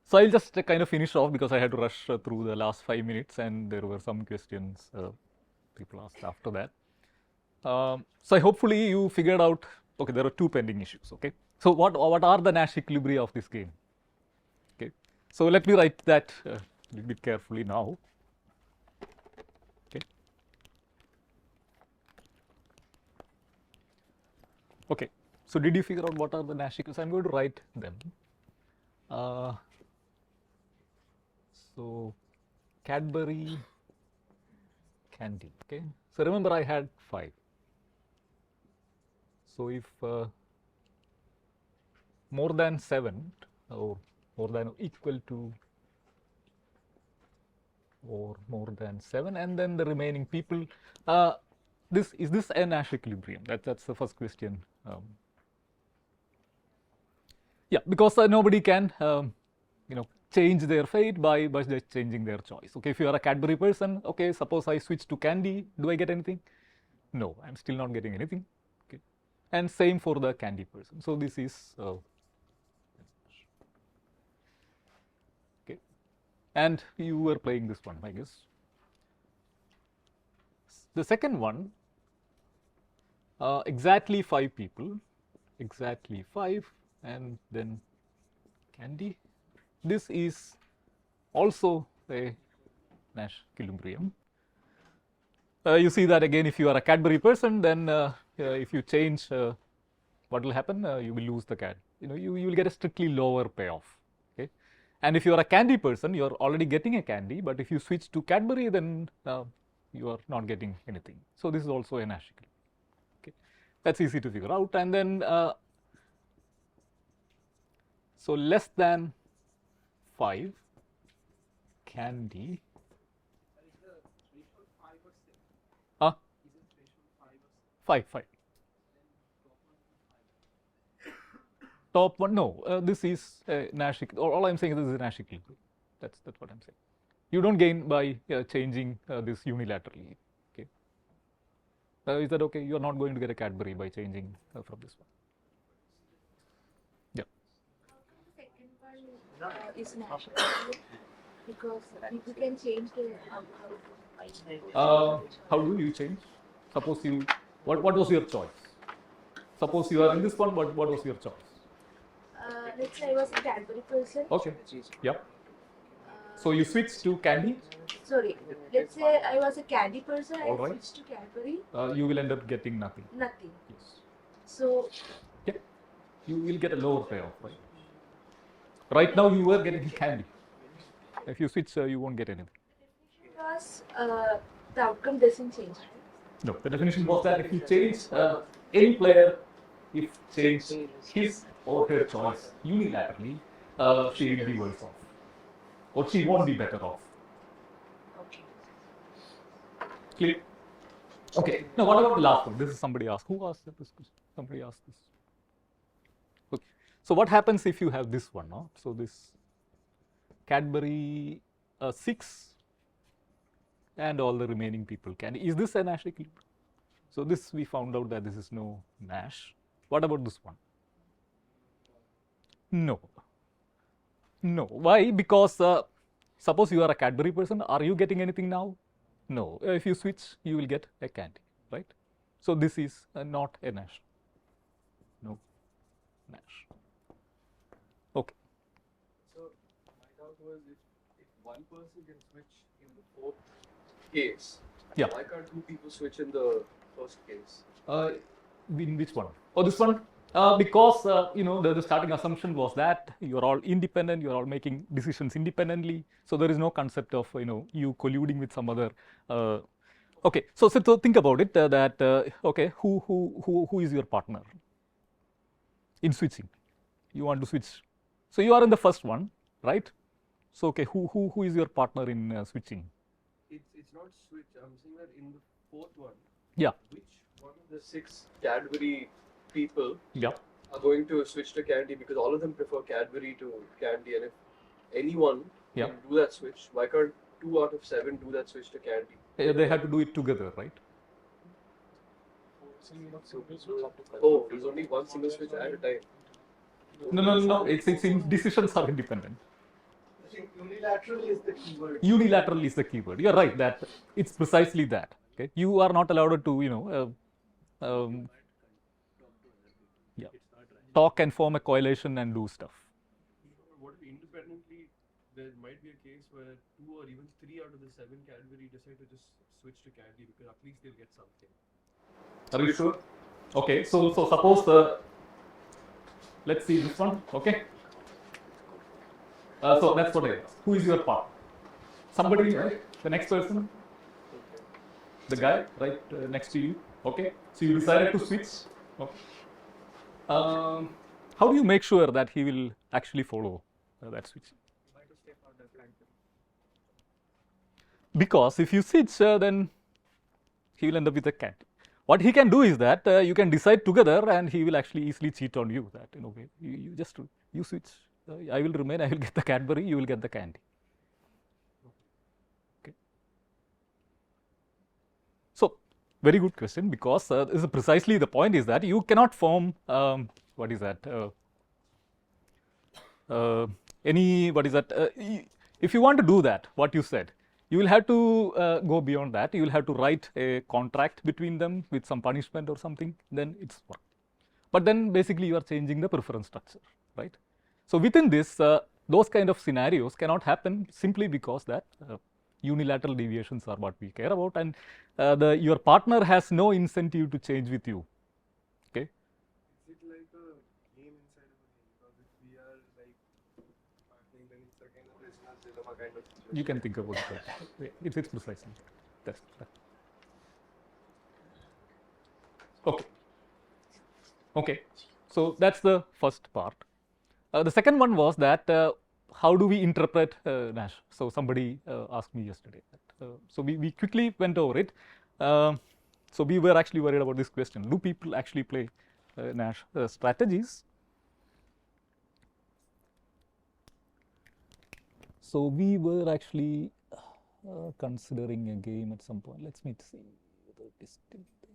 So I'll just kind of finish off because I had to rush through the last 5 minutes and there were some questions people asked after that. So hopefully you figured out, okay, there are two pending issues, okay. So what are the Nash equilibria of this game? Okay, so let me write that a little bit carefully now. Okay. Okay, so did you figure out what are the Nash equilibrium? I'm going to write them. So Cadbury, candy. Okay, so remember I had 5. So if more than 7 or more than or equal to or more than 7, and then the remaining people, this is this a Nash equilibrium? That's the first question. Yeah, because nobody can change their fate by just changing their choice. Okay, if you are a Cadbury person, okay, suppose I switch to candy, do I get anything? No, I'm still not getting anything. Okay, and same for the candy person. So this is okay, and you were playing this one, I guess. The second one, exactly 5 people, exactly 5, and then candy. This is also a Nash equilibrium. You see that again, if you are a Cadbury person, then if you change, what will happen? You will lose the cat. You will get a strictly lower payoff. Okay, and if you are a candy person, you are already getting a candy, but if you switch to Cadbury, then you are not getting anything. So this is also a Nash equilibrium. Okay, that's easy to figure out. And then so less than 5 candy. Huh? 5. Top one, no. This is Nash. All I'm saying is this is Nash equilibrium. That's what I'm saying. You don't gain by changing this unilaterally. Okay. Is that okay? You are not going to get a Cadbury by changing from this one. Yeah. The second one is Nash equilibrium because people can change the How do you change? Suppose you, what was your choice? Suppose you are in this one, what was your choice? Let's say I was a Cadbury person. Okay. Yep. So you switch to candy. Sorry, let's say I was a candy person. All I right. switched to Cadbury. You will end up getting nothing. Nothing. Yes. So Yeah. You will get a lower payoff, right? Right now you were getting candy. If you switch, you won't get anything. because the outcome doesn't change. No, the definition was that if you change any player, if change his or her choice unilaterally, she will be worse off, or she won't be better off. Okay. Clear? Okay. Now, what about the last one? This is somebody asked. Who asked this question? Somebody asked this. Okay. So, what happens if you have this one? No? So, this Cadbury 6 and all the remaining people can. Is this a Nash equilibrium? So, this we found out that this is no Nash. What about this one? No. No. Why? Because suppose you are a Cadbury person, are you getting anything now? No. If you switch, you will get a candy, right? So, this is not a Nash. No Nash. Okay. So my doubt was if one person can switch in the fourth case, Yeah. why can't two people switch in the first case? In which one? Oh, this one? Because the starting assumption was that you are all independent, you are all making decisions independently. So there is no concept of you colluding with some other. Okay, so think about it. Okay, who is your partner in switching? You want to switch. So you are in the first one, right? So okay, who is your partner in switching? It's not switch. I'm saying that in the fourth one, Yeah. which one of the 6 Cadbury people Yeah. are going to switch to candy, because all of them prefer Cadbury to candy, and if anyone Yeah. can do that switch, why can't 2 out of 7 do that switch to candy? They have to do it together, right? Oh, there's only one single switch at a time. No. It's decisions are independent. I think unilateral is the keyword. Unilateral is the keyword. You're right that it's precisely that. Okay, you are not allowed to, yeah, talk and form a coalition and do stuff. What if independently there might be a case where 2 or even 3 out of the 7 Cadbury decide to just switch to candy because at least they'll get something. Are you sure? Okay, so suppose let's see this one. Okay. So that's what I asked. Who is your partner? Somebody, right? The next person? The guy right next to you. Okay. So you decided to switch. Okay. How do you make sure that he will actually follow that switch? Because if you switch, then he will end up with a cat. What he can do is that you can decide together, and he will actually easily cheat on you. That okay, you just you switch. I will remain. I will get the Cadbury. You will get the candy. Okay. So very good question, because this is precisely the point is that you cannot form what is that any what is that if you want to do that, what you said, you will have to go beyond that. You will have to write a contract between them with some punishment or something, then it's work. But then basically you are changing the preference structure, right? So within this, those kind of scenarios cannot happen simply because that unilateral deviations are what we care about, and your partner has no incentive to change with you. Okay. Is it like a game inside of a game? Because if we are like partnering, then it's a kind of prisoner's dilemma kind of situation. You can think about it. It's precisely that's that. Okay. Okay. So that's the first part. The second one was that how do we interpret Nash? So somebody asked me yesterday. That, so we quickly went over it. So we were actually worried about this question: do people actually play Nash strategies? So we were actually considering a game at some point. Let me see whether it is still there.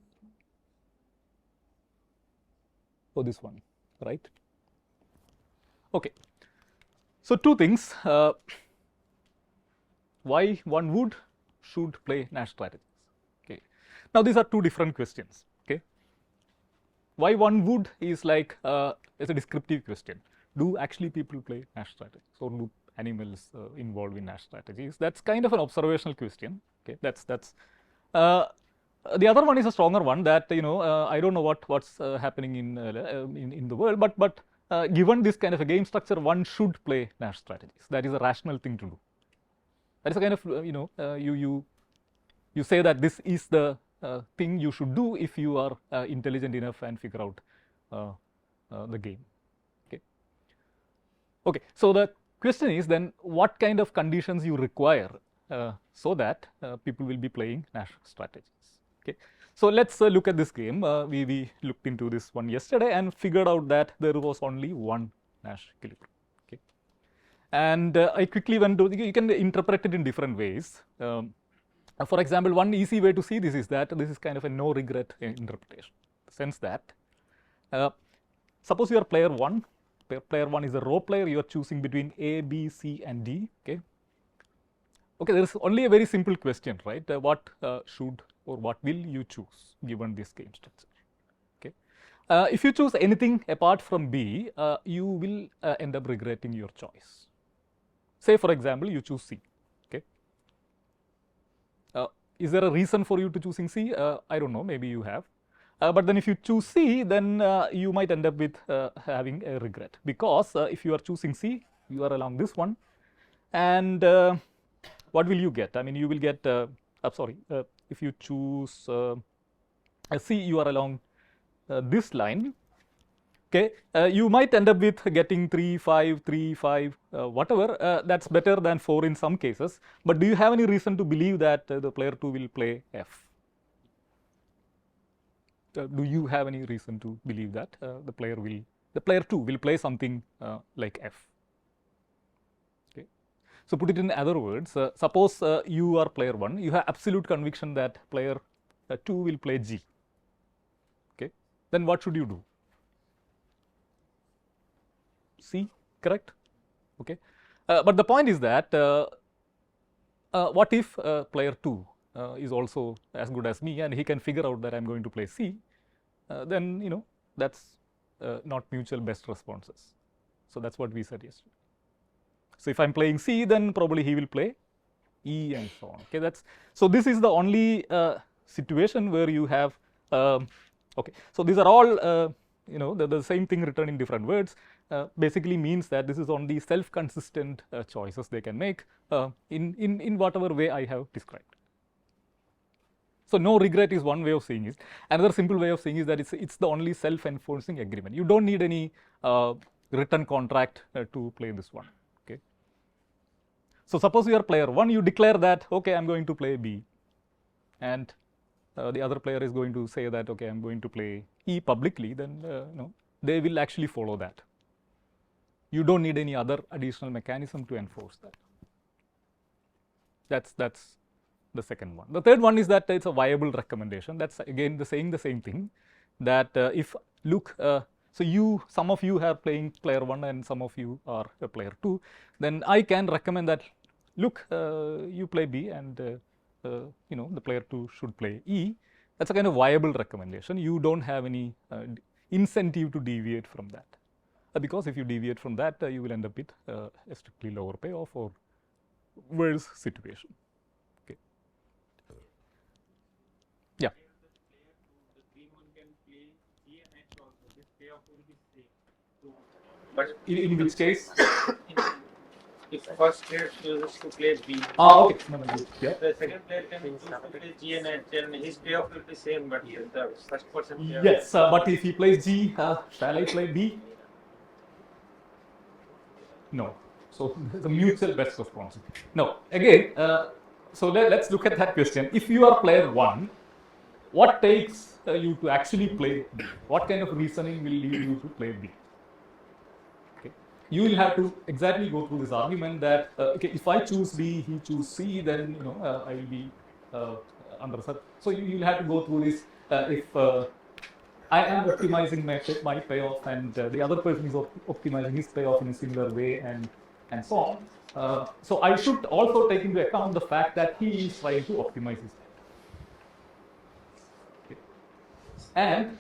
Oh, this one, right? Okay. So two things. Why one would should play Nash strategies. Okay. Now these are two different questions. Okay. Why one would is like it's a descriptive question. Do actually people play Nash strategies, or do animals involved in Nash strategies? That's kind of an observational question. Okay. That's the other one is a stronger one, that I don't know what's happening in the world, but given this kind of a game structure, one should play Nash strategies. That is a rational thing to do. That is a kind of you say that this is the thing you should do if you are intelligent enough and figure out the game. Okay. Okay. So the question is then what kind of conditions you require so that people will be playing Nash strategies. Okay. So let's look at this game. We looked into this one yesterday and figured out that there was only one Nash equilibrium. Okay. And I quickly went to, you can interpret it in different ways. For example, one easy way to see this is that this is kind of a no regret interpretation. In the sense that suppose you are player 1. Player 1 is a row player. You are choosing between A, B, C, and D. Okay. Okay, there is only a very simple question, right? What should or what will you choose given this game structure? Okay. If you choose anything apart from B, you will end up regretting your choice. Say, for example, you choose C. Okay. Is there a reason for you to choosing C? I don't know. Maybe you have. But then if you choose C, then you might end up with having a regret, because if you are choosing C, you are along this one, and what will you get? I mean, you will get, if you choose C, you are along this line. Okay, you might end up with getting 3, 5, 3, 5, whatever. That's better than 4 in some cases. But do you have any reason to believe that the player 2 will play F? Do you have any reason to believe that the player 2 will play something like F? Okay. So put it in other words, suppose you are player 1, you have absolute conviction that player 2 will play G. Okay. Then what should you do? C, correct? Okay. But the point is that what if player 2 is also as good as me and he can figure out that I'm going to play C, then that's not mutual best responses. So that's what we said yesterday. So if I'm playing C, then probably he will play E and so on. Okay, so this is the only situation where you have okay. So these are all the same thing written in different words. Basically means that this is only self-consistent choices they can make in whatever way I have described. So no regret is one way of saying it. Another simple way of saying is that it's the only self-enforcing agreement. You don't need any written contract to play this one. Okay. So suppose you are player 1, you declare that okay, I'm going to play B, and the other player is going to say that okay, I'm going to play E publicly. Then they will actually follow that. You don't need any other additional mechanism to enforce that. That's the second one. The third one is that it's a viable recommendation. That's again saying the same thing, that if look, so some of you are playing player 1 and some of you are player 2, then I can recommend that look, you play B and the player 2 should play E. That's a kind of viable recommendation. You don't have any incentive to deviate from that, because if you deviate from that, you will end up with a strictly lower payoff or worse situation. Okay. Yeah. But In which case? if first player chooses to play B, Okay. Yeah. the second player can choose to play G and H, and his payoff will be same, but the first person player. Yes, but if he plays G, shall I play B? No. So the mutual best response. No. Again, so let's look at that question. If you are player 1, what takes you to actually play B? What kind of reasoning will lead you to play B? Okay. You will have to exactly go through this argument that okay, if I choose B, he choose C, then I will be under such. So you will have to go through this. If I am optimizing my payoff, and the other person is optimizing his payoff in a similar way, and so on. So I should also take into account the fact that he is trying to optimize his payoff. Okay. And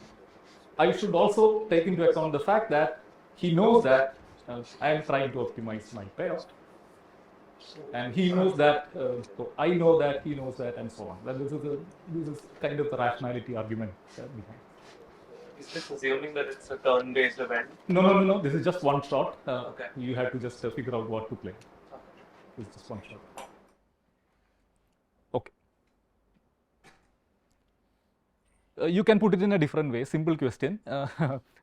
I should also take into account the fact that he knows that I am trying to optimize my payoff, and he knows that, so I know that, he knows that, and so on. That this is kind of the rationality argument behind. Is this assuming that it's a turn-based event? No. This is just one shot. Okay. You have to just figure out what to play. It's just one shot. Okay. You can put it in a different way. Simple question.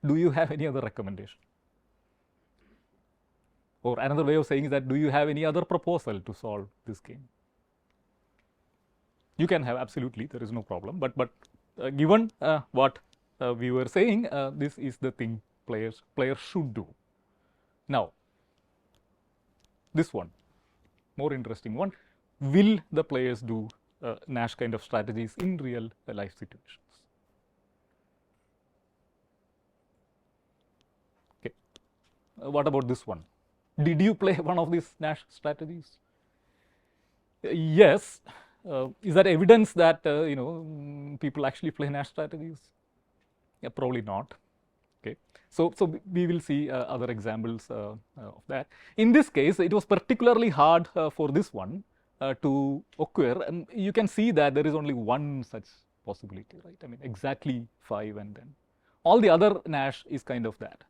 Do you have any other recommendation? Or another way of saying is that, do you have any other proposal to solve this game? You can have, absolutely, there is no problem. But given what we were saying, this is the thing players should do. Now, this one, more interesting one. Will the players do Nash kind of strategies in real life situations? Okay. What about this one? Did you play one of these Nash strategies? Yes. Is that evidence that people actually play Nash strategies? Yeah, probably not. Okay. So we will see other examples of that. In this case, it was particularly hard for this one to occur, and you can see that there is only one such possibility, right? I mean, exactly 5, and then all the other Nash is kind of that.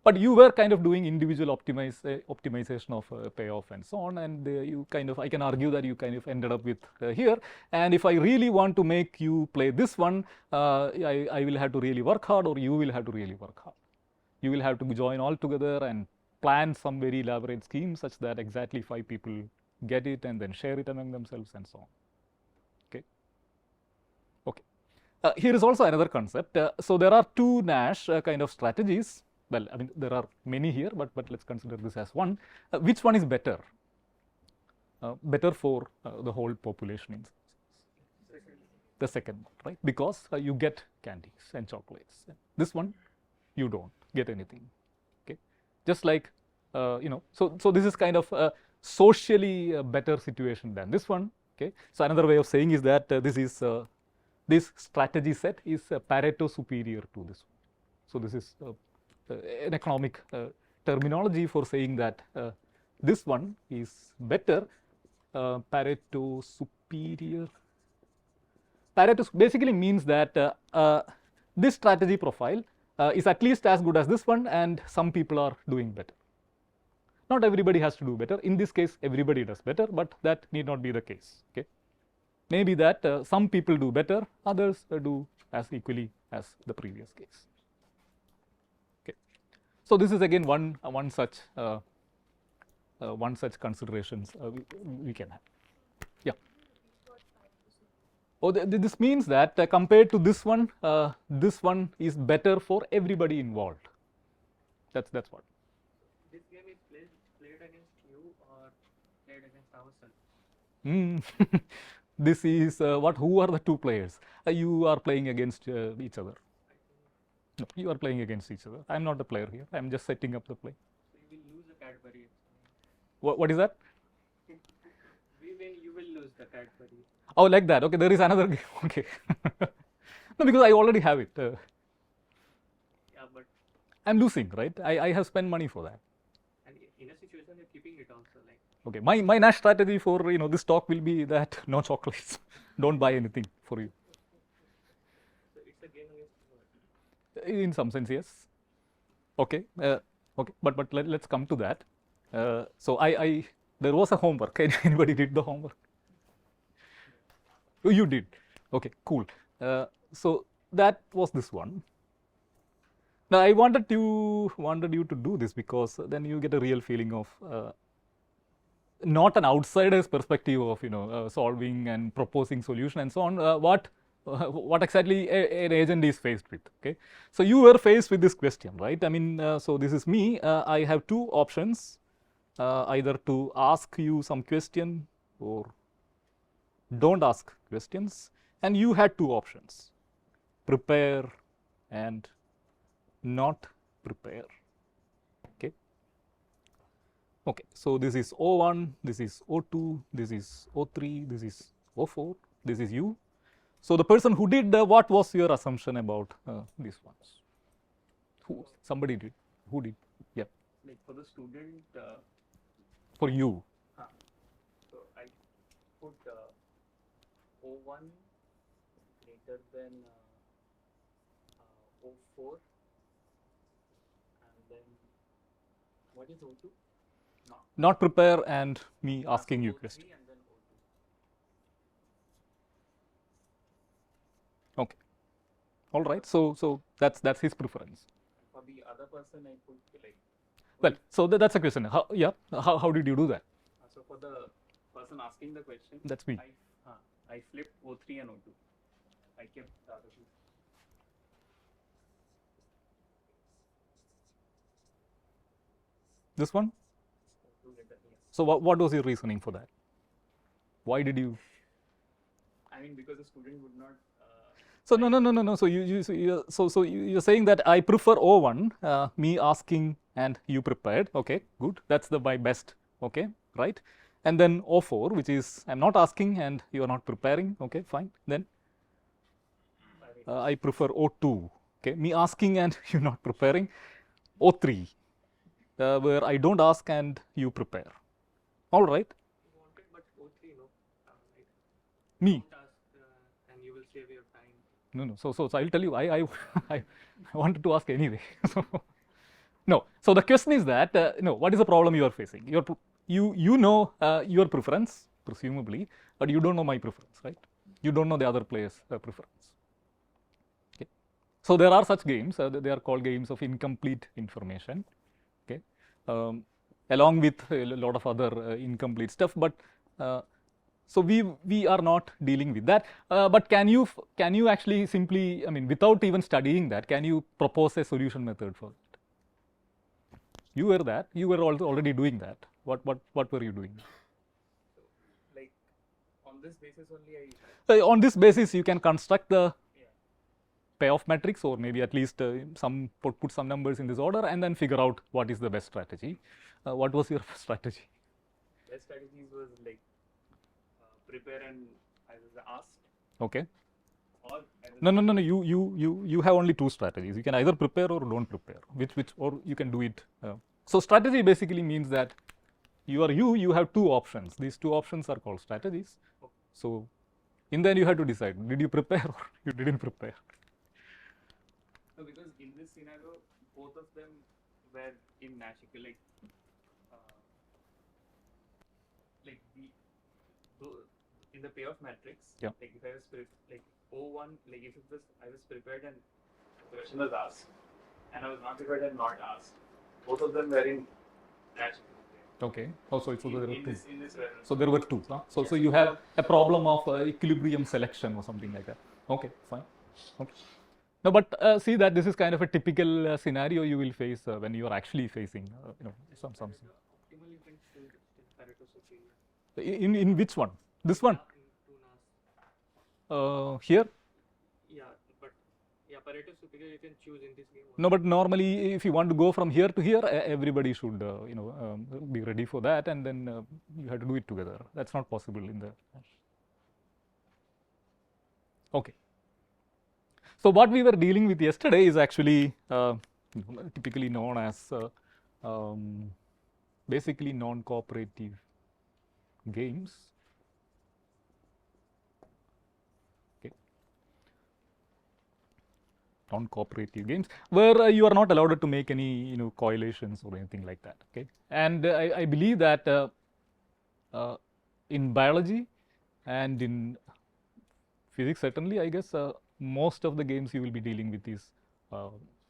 But you were kind of doing individual optimization of payoff and so on, and you kind of, I can argue that you kind of ended up with here. And if I really want to make you play this one, I will have to really work hard, or you will have to really work hard. You will have to join all together and plan some very elaborate scheme such that exactly 5 people get it and then share it among themselves and so on. Okay. Okay. Here is also another concept. So there are 2 Nash kind of strategies. Well, I mean, there are many here, but let's consider this as one. Which one is better? Better for the whole population in the second one, right? Because you get candies and chocolates. This one, you don't get anything. Okay, just like so this is kind of a socially better situation than this one. Okay, so another way of saying is that this strategy set is Pareto superior to this one. So this is an economic terminology for saying that this one is better, Pareto superior. Pareto basically means that this strategy profile is at least as good as this one, and some people are doing better. Not everybody has to do better. In this case, everybody does better, but that need not be the case. Okay, maybe that some people do better, others do as equally as the previous case. Okay, so this is again one such considerations we can have. Yeah. Oh, this means that compared to this one is better for everybody involved. That's what. This game is played against you or played against ourselves? This is who are the two players? You are playing against each other. No, you are playing against each other. I am not the player here. I am just setting up the play. So you will lose the Cadbury. What is that? We win, you will lose the Cadbury. Oh, like that. Okay, there is another game. Okay. No, because I already have it. Yeah, but I'm losing, right? I have spent money for that. and in a situation you're keeping it also like. Okay, my Nash strategy for this talk will be that no chocolates. Don't buy anything for you. So it's a game against you. In some sense, yes. Okay, okay, but let's come to that. So there was a homework. Anybody did the homework? Oh, you did. Okay, cool. So that was this one. Now I wanted you to do this because then you get a real feeling of not an outsider's perspective of solving and proposing solution and so on. What exactly an agent is faced with. Okay, so you were faced with this question, right? I mean, so this is me. I have two options, either to ask you some question or don't ask questions, and you had two options: prepare and not prepare. Okay. Okay, so this is O1, this is O2, this is O3, this is O4, this is you. So the person who did what was your assumption about these ones? Somebody did. Who did? Yeah. Like for the student. For you. So I put O1 greater than O4, and then what is O2? Not prepare and me asking you O3 question. and then O2. Okay. All right. So that's his preference. For the other person, I put like. Well, so that's a question. How did you do that? So for the person asking the question, That's me. I flipped O3 and O2. I kept the other two. This one? O2 later, yes. So what was your reasoning for that? Why did you? I mean, because the student would not. So no. So you're saying that I prefer O1, me asking and you prepared. Okay, good. That's my best. Okay, right. And then O4, which is I'm not asking and you are not preparing. Okay, fine. Then I prefer O2. Okay, me asking and you not preparing. O3, where I don't ask and you prepare. All right. You wanted, but O3, no. Like, Me. don't ask, and you will save your time. No. So I'll tell you. I wanted to ask anyway. No. So the question is that what is the problem you are facing? You know your preference presumably, but you don't know my preference, right? You don't know the other player's preference. Okay. So there are such games. They are called games of incomplete information. Okay. Along with a lot of other incomplete stuff, but so we are not dealing with that. But can you actually simply, I mean, without even studying that, can you propose a solution method for it? You were already doing that. What were you doing? So, like, on this basis only, On this basis, you can construct the. Yeah. payoff matrix, or maybe at least put some numbers in this order, and then figure out what is the best strategy. What was your strategy? Best strategies was like prepare and I was asked, Okay. or No. You have only two strategies. You can either prepare or don't prepare. Which or you can do it. So strategy basically means that you have two options. These two options are called strategies. So in the end you have to decide, did you prepare or you didn't prepare. No, because in this scenario, both of them were in Nash equal, like in the payoff matrix. Yeah. Like if I was like O1, like if it was I was prepared and the question was asked, and I was not prepared and not asked. Both of them were in Nash equal. Okay. Oh, so there were two. In this reference. So there were two. Huh? So you have a problem of equilibrium selection or something like that. Okay, fine. Okay. No, but see that this is kind of a typical scenario you will face when you are actually facing, some. Optimal you can choose Pareto superior. In which one? This one? In two NAS. Here? Yeah, but Pareto superior you can choose in this game. No, but normally if you want to go from here to here, everybody should be ready for that, and then you have to do it together. That's not possible in the. Okay. So what we were dealing with yesterday is actually typically known as basically non-cooperative games. Okay. Non-cooperative games where you are not allowed to make any correlations or anything like that. Okay, and I believe that in biology and in physics certainly, I guess most of the games you will be dealing with is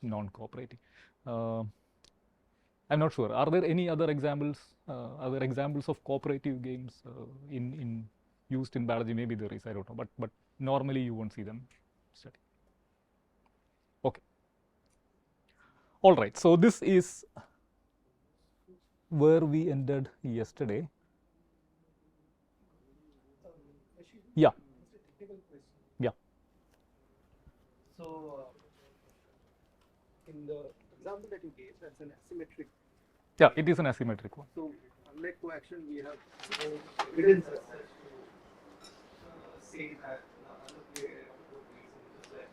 non-cooperative. I'm not sure. Are there any other examples? Other examples of cooperative games used in biology? Maybe there is. I don't know. But normally you won't see them study. Okay. All right. So this is where we ended yesterday. Yeah. Yeah. So, in the example that you gave, that's an asymmetric. Yeah, it is an asymmetric one. So, unlike coaction, we have no evidence as such to say that the other player would be into that.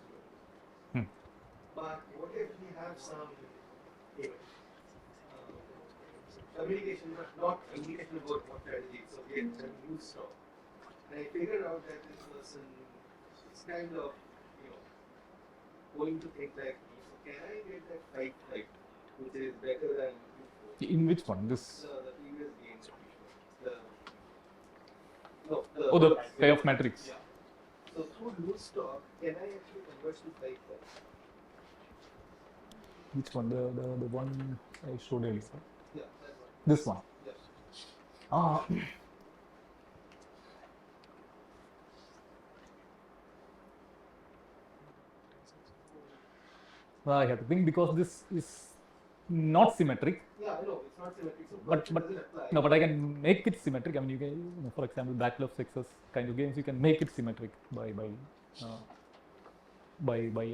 But what if we have some communication, but not communication about what strategy? So, we have a new stop. And I figured out that this person is kind of, going to think like me. So can I get that fight right, which is better than before? In which one? This? The previous game. The payoff matrix. Yeah. So through loose stock, can I actually convert to fight that? Which one? The one I showed earlier. Yeah, that one. This one. Yes. I have to think because this is not symmetric. Yeah, I know it's not symmetric. So But doesn't apply. no, but I can make it symmetric. I mean, you can, for example, Battle of Sexes kind of games, you can make it symmetric by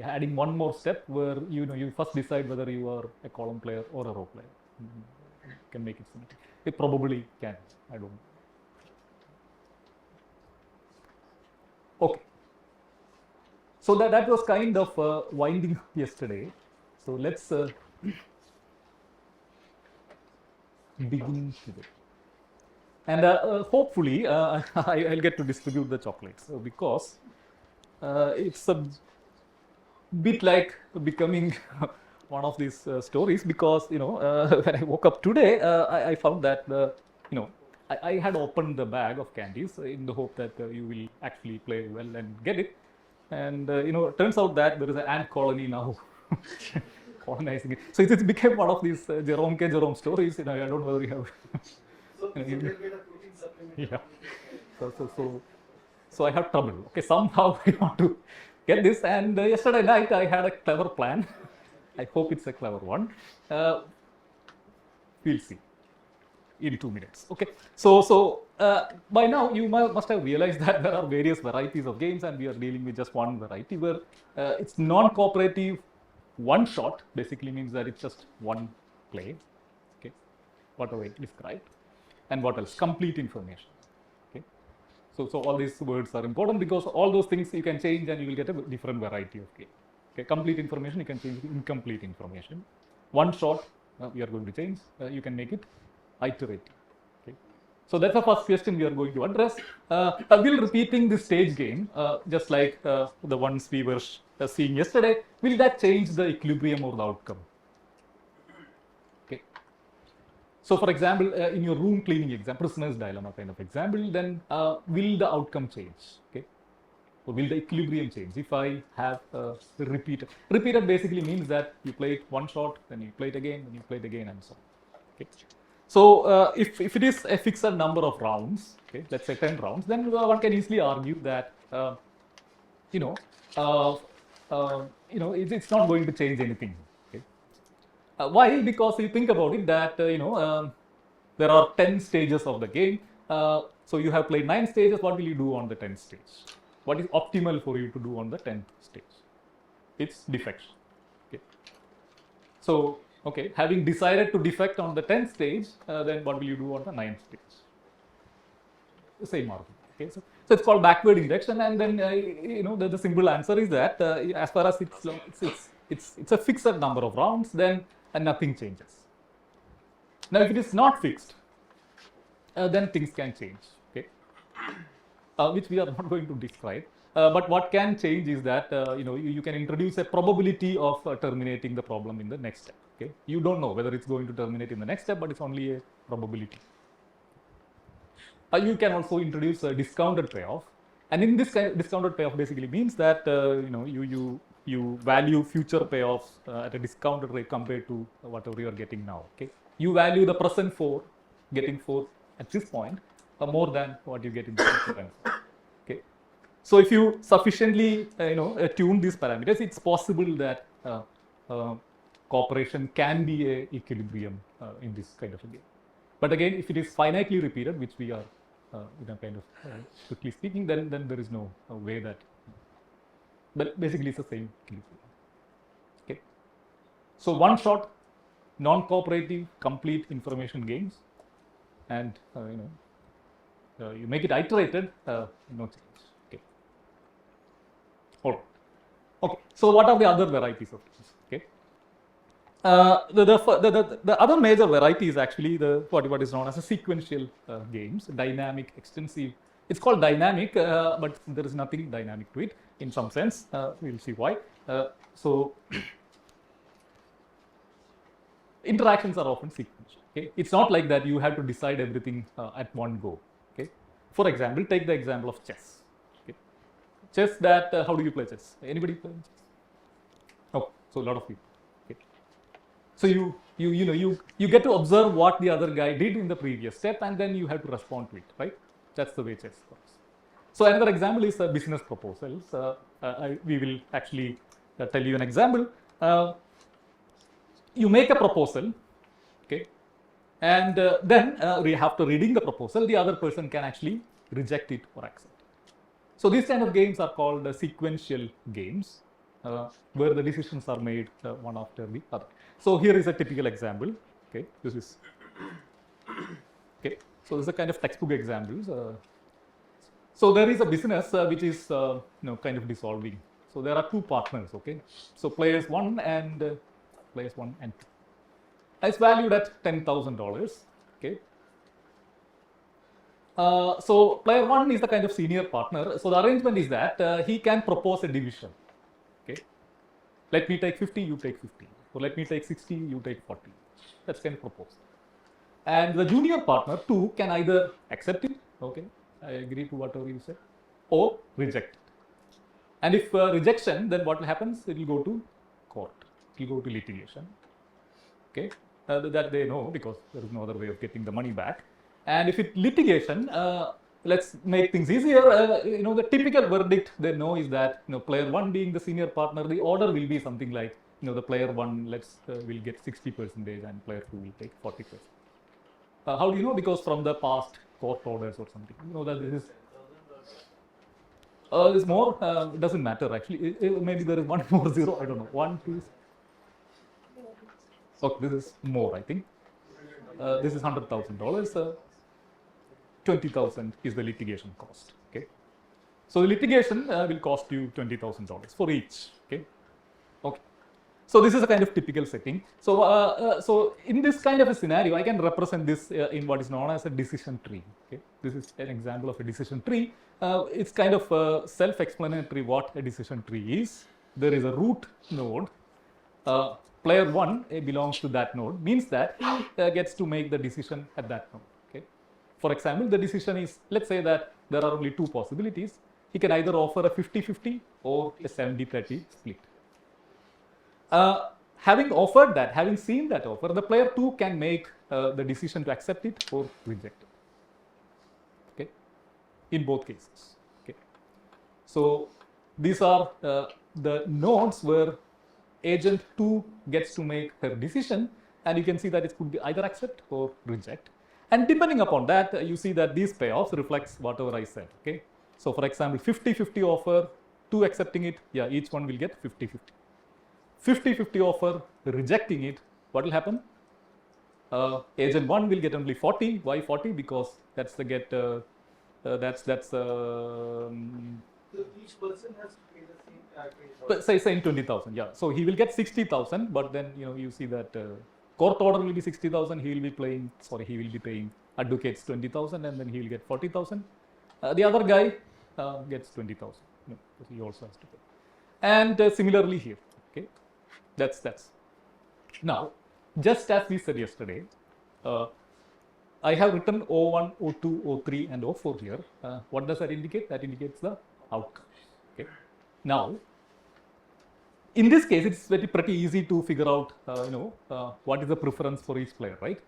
adding one more step where you first decide whether you are a column player or a row player. You can make it symmetric. It probably can. I don't know. Okay. So that was kind of winding up yesterday. So let's begin today. And hopefully I'll get to distribute the chocolates because it's a bit like becoming one of these stories because when I woke up today I found that I had opened the bag of candies in the hope that you will actually play well and get it. And it turns out that there is an ant colony now colonizing it. So it became one of these Jerome stories. I don't know whether you have. So you get a protein supplement. Yeah. So I have trouble. Okay, somehow I want to get this. And yesterday night I had a clever plan. I hope it's a clever one. We'll see. in 2 minutes. Okay, so by now you must have realized that there are various varieties of games, and we are dealing with just one variety where it's non-cooperative. One shot basically means that it's just one play. Okay, what I described, and what else? Complete information. Okay, so all these words are important because all those things you can change and you will get a different variety of game. Okay, complete information you can change to incomplete information. One shot we are going to change. You can make it iterative. Okay, so that's the first question we are going to address. We'll repeating this stage game just like the ones we were seeing yesterday. Will that change the equilibrium or the outcome? Okay. So, for example, in your room cleaning example, prisoner's dilemma kind of example, then will the outcome change? Okay, or will the equilibrium change if I have repeated? Repeated basically means that you play it one shot, then you play it again, then you play it again, and so on. Okay. So, if it is a fixed number of rounds, okay, let's say 10 rounds, then one can easily argue that it's not going to change anything. Okay. Why? Because you think about it that there are 10 stages of the game. So you have played 9 stages. What will you do on the 10th stage? What is optimal for you to do on the 10th stage? It's defection. Okay. So, okay, having decided to defect on the 10th stage, then what will you do on the 9th stage? The same argument. Okay, so it's called backward induction, and then the simple answer is that as far as it's a fixed number of rounds, then nothing changes. Now, if it is not fixed, then things can change. Okay, which we are not going to describe. But what can change is that you can introduce a probability of terminating the problem in the next step. Okay, you don't know whether it's going to terminate in the next step, but it's only a probability. You can also introduce a discounted payoff, and in this kind of discounted payoff basically means that you value future payoffs at a discounted rate compared to whatever you are getting now. Okay, you value the present for getting for at this point more than what you get in the future. Okay, so if you sufficiently tune these parameters, it's possible that cooperation can be a equilibrium in this kind of a game. But again, if it is finitely repeated, which we are kind of strictly speaking, then there is no way that. But basically, it's the same equilibrium. Okay. So one shot, non-cooperative, complete information games, and you make it iterated, no change. Okay. All right. Okay. So what are the other varieties of games? Okay. The other major variety is actually what is known as a sequential games, dynamic, extensive. It's called dynamic, but there is nothing dynamic to it in some sense. We'll see why. So interactions are often sequential. Okay, it's not like that you have to decide everything at one go. Okay, for example, take the example of chess. Okay, chess. How do you play chess? Anybody play chess? Oh, so a lot of people. So you get to observe what the other guy did in the previous step, and then you have to respond to it, right? That's the way chess works. So another example is business proposals. We will actually tell you an example. You make a proposal, okay, and then after reading the proposal, the other person can actually reject it or accept it. So these kind of games are called sequential games, where the decisions are made one after the other. So here is a typical example. Okay, this is okay. So this is a kind of textbook examples. So there is a business which is kind of dissolving. So there are two partners. Okay, so players 1 and players 1 and 2. It's valued at $10,000. Okay. So player 1 is the kind of senior partner. So the arrangement is that he can propose a division. Okay, let me take 50, you take 50. Or let me take 60, you take 40. That's kind of proposal. And the junior partner 2 can either accept it, okay, I agree to whatever you say, or reject it. And if rejection, then what happens? It will go to court. It will go to litigation. Okay, that they know because there is no other way of getting the money back. And if it litigation, let's make things easier. The typical verdict they know is that player 1 being the senior partner, the order will be something like the player 1 will get 60% and player 2 will take 40%. How do you know? Because from the past court orders or something. You know that this is more. Doesn't matter actually. Maybe there is one more zero. I don't know. 1, 2. Okay, this is more. I think this is $100,000. 20,000 is the litigation cost. Okay. So the litigation will cost you $20,000 for each. Okay. Okay. So this is a kind of typical setting. So in this kind of a scenario, I can represent this in what is known as a decision tree. Okay. This is an example of a decision tree. It's kind of self-explanatory what a decision tree is. There is a root node. Player 1 belongs to that node, means that he gets to make the decision at that node. Okay. For example, the decision is, let's say that there are only two possibilities. He can either offer a 50-50 or a 70-30 split. Having offered that, having seen that offer, the player 2 can make the decision to accept it or reject it. Okay, in both cases. Okay, so these are the nodes where agent 2 gets to make her decision, and you can see that it could be either accept or reject. And depending upon that, you see that these payoffs reflects whatever I said. Okay, so for example, 50-50 offer, 2 accepting it, yeah, each one will get 50-50. 50-50 offer, rejecting it, what will happen? Agent 1 will get only 40. Why 40? Because that's the get. So each person has to pay the same say 20,000. Yeah. So he will get 60,000, but then you see that court order will be 60,000. He will be paying advocates 20,000, and then he will get 40,000. The other guy gets 20,000. Because he also has to pay. And similarly here. Okay. That's now, just as we said yesterday, I have written O1, O2, O3 and O4 here. What does that indicate? That indicates the outcome. Okay. Now, in this case, it's pretty easy to figure out, what is the preference for each player, right?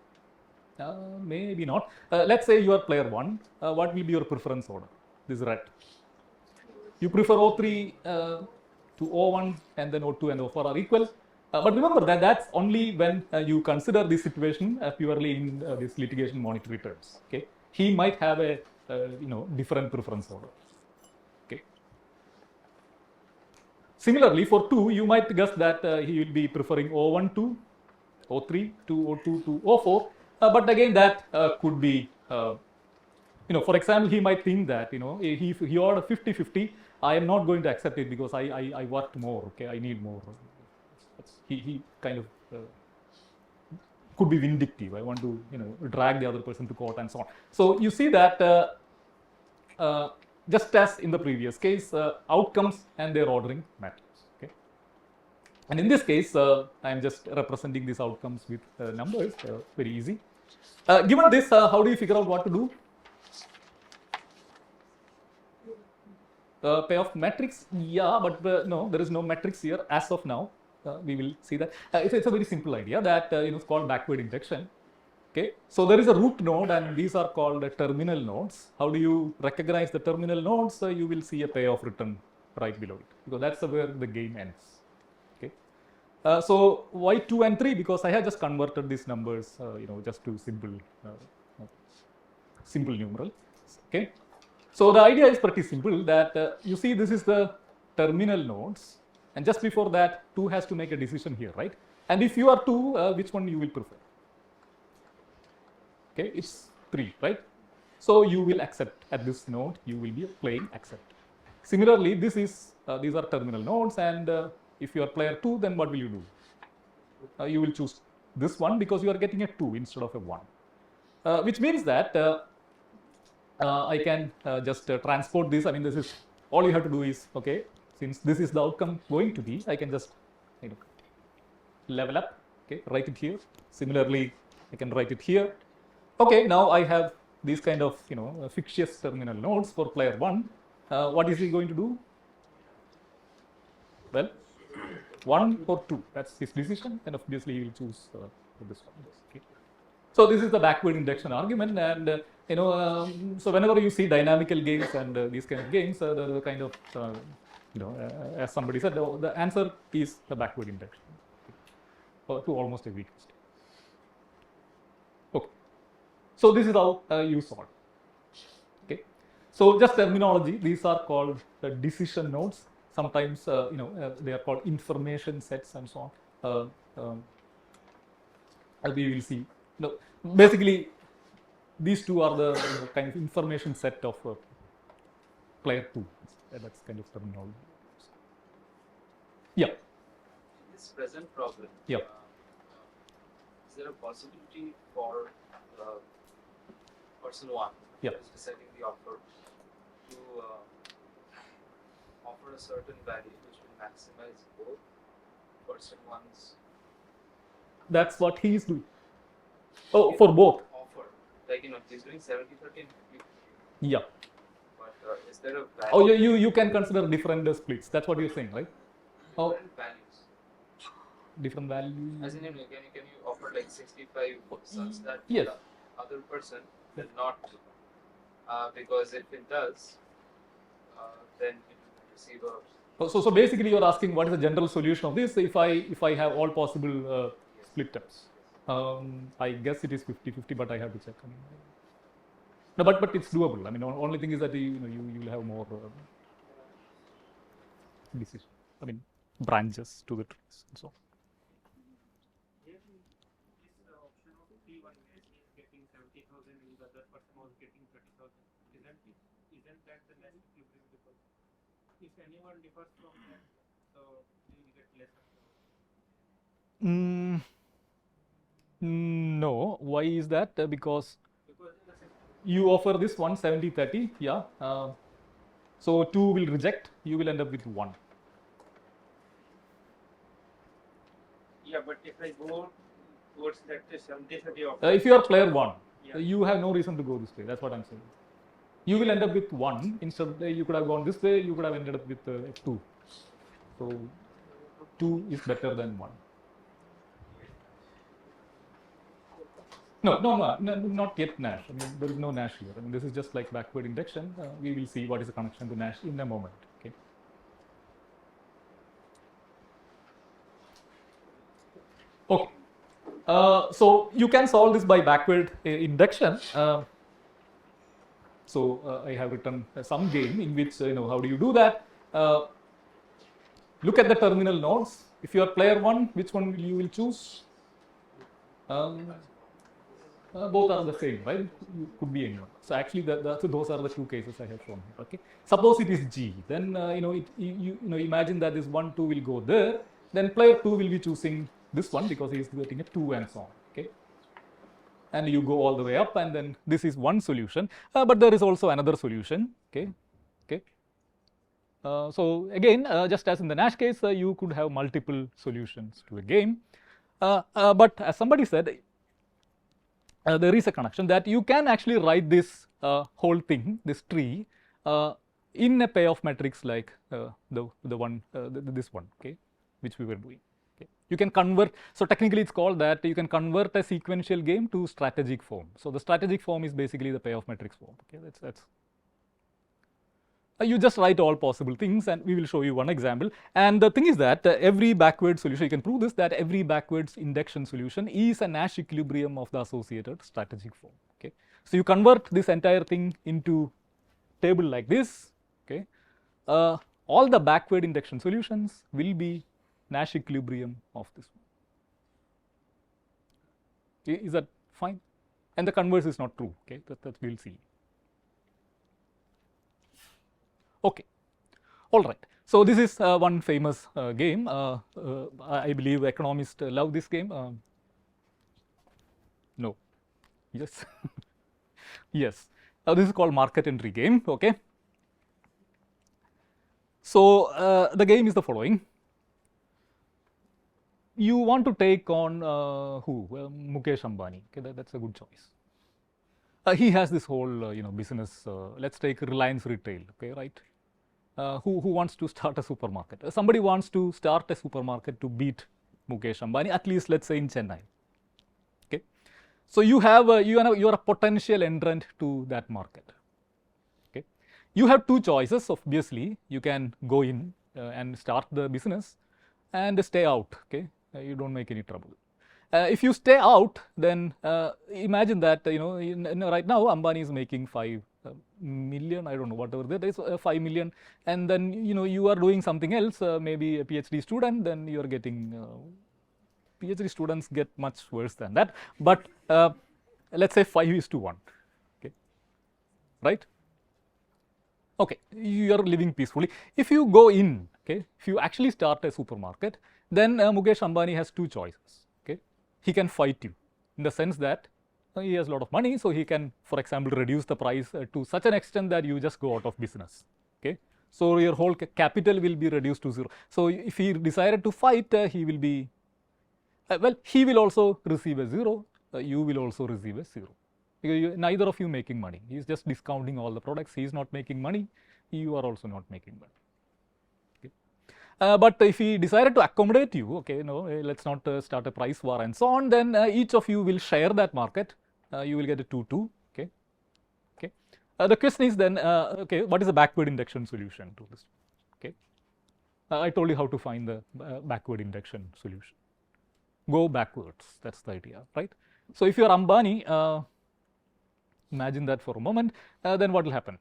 Maybe not. Let's say you are player 1. What will be your preference order? This is red. You prefer O3 to O1, and then O2 and O4 are equal. But remember that that's only when you consider this situation purely in this litigation monetary terms. Okay, he might have a different preference order. Okay. Similarly, for 2, you might guess that he will be preferring O1 to O3 to O2 to O4. But again, that could be, for example, he might think that if he ordered 50-50. I am not going to accept it because I worked more. Okay, I need more. He kind of could be vindictive. I want to drag the other person to court and so on. So you see that just as in the previous case, outcomes and their ordering matters. Okay, and in this case, I am just representing these outcomes with numbers. Very easy. Given this, how do you figure out what to do? Payoff matrix, yeah, but no, there is no matrix here as of now. We will see that. It's a very simple idea that it's called backward injection. Okay, so there is a root node, and these are called terminal nodes. How do you recognize the terminal nodes? You will see a payoff written right below it, because that's where the game ends. Okay, so why 2 and 3? Because I have just converted these numbers, just to simple numeral. Okay. So the idea is pretty simple that you see this is the terminal nodes, and just before that 2 has to make a decision here, right? And if you are 2, which one you will prefer? Okay, it's 3, right? So you will accept at this node, you will be playing accept. Similarly, these are terminal nodes, and if you are player 2, then what will you do? You will choose this one because you are getting a 2 instead of a 1, which means that I can just transport this. I mean, this is all you have to do is, okay, since this is the outcome going to be, I can just level up, okay, write it here. Similarly, I can write it here. Okay, now I have these kind of fictitious terminal nodes for player 1. What is he going to do? Well, 1 or 2, that's his decision, and obviously he will choose this one. Okay. So this is the backward induction argument, and so whenever you see dynamical games and these kind of games, the kind of as somebody said, the answer is the backward induction to almost every question. Okay. So this is how you solve. Okay. So just terminology. These are called decision nodes. Sometimes they are called information sets and so on. We will see. No, basically, these two are the kind of information set of player 2. That's kind of terminology. Yeah. In this present problem, Yeah. Is there a possibility for person 1 Yeah. who is deciding the offer to offer a certain value which will maximize both person 1's That's what he is doing. Oh, for both. offer? Like, he's doing 70-30 and 50. Yeah. But is there a value? Oh, you can consider different splits. That's what you're saying, right? Oh, Different values. different values. As in, can you offer like 65 such that Yes. the other person will not, because if it does, then it will receive a. So basically, you're asking what is the general solution of this if I have all possible split terms. I guess it is 50-50, but I have to check. I mean, no, but it's doable. I mean, only thing is that you will have more decision. I mean, branches to the trees and so on. Here, this option of P1 is getting 70,000 and the other person was getting 30,000. Isn't that the less equilibrium? Because if anyone differs from that, so you will get less. No. Why is that? Because you offer this one 70-30. Yeah. So 2 will reject. You will end up with 1. Yeah, but if I go towards that 70-30 offer, If you are player 1, Yeah. you have no reason to go this way. That's what I'm saying. You will end up with 1. Instead, you could have gone this way. You could have ended up with 2. So 2 is better than 1. No, not yet Nash. I mean, there is no Nash here. I mean, this is just like backward induction. We will see what is the connection to Nash in a moment. Okay. Okay. So you can solve this by backward induction. So I have written some game in which how do you do that? Look at the terminal nodes. If you are player 1, which one you will choose? Both are the same, right? You could be anyone. So actually, those are the two cases I have shown here. Okay. Suppose it is G, then imagine that this 1, 2 will go there. Then player 2 will be choosing this one because he is getting a 2 and so on. Okay. And you go all the way up, and then this is one solution. But there is also another solution. Okay. Okay. So again, just as in the Nash case, you could have multiple solutions to a game. But as somebody said, there is a connection that you can actually write this whole thing, this tree, in a payoff matrix like this one, okay, which we were doing. Okay. You can convert. So technically, it's called that you can convert a sequential game to strategic form. So the strategic form is basically the payoff matrix form. Okay, that's. You just write all possible things, and we will show you one example. And the thing is that every backward solution, you can prove this, that every backwards induction solution is a Nash equilibrium of the associated strategic form. Okay, so you convert this entire thing into table like this. Okay, all the backward induction solutions will be Nash equilibrium of this one. Okay, is that fine? And the converse is not true. Okay, that we'll see. Okay, all right. So this is one famous game. I believe economists love this game. No, yes, yes. This is called market entry game. Okay. So the game is the following. You want to take on who? Well, Mukesh Ambani. Okay, that's a good choice. He has this whole business. Let's take Reliance Retail. Okay, right. Who wants to start a supermarket? Somebody wants to start a supermarket to beat Mukesh Ambani, at least let's say in Chennai. Okay, so you have you are a potential entrant to that market. Okay, you have two choices. Obviously, you can go in and start the business and stay out. Okay, you don't make any trouble. If you stay out, then imagine that right now Ambani is making 5 million, I don't know, whatever that is, 5 million, and then you are doing something else, maybe a PhD student, then you are getting PhD students get much worse than that. But let's say 5:1, okay, right? Okay, you are living peacefully. If you go in, okay, if you actually start a supermarket, then Mukesh Ambani has 2 choices. Okay, he can fight you in the sense that he has a lot of money, so he can, for example, reduce the price to such an extent that you just go out of business. Okay, so your whole capital will be reduced to 0. So if he decided to fight, he will be well, he will also receive a 0. You will also receive a 0. Because neither of you making money. He is just discounting all the products. He is not making money. You are also not making money. Okay. But if he decided to accommodate you, okay, no, let's not start a price war and so on, then each of you will share that market. You will get a 2-2. Okay. Okay. The question is then, okay, what is the backward induction solution to this? Okay. I told you how to find the backward induction solution. Go backwards. That's the idea, right? So if you are Ambani, imagine that for a moment, then what will happen?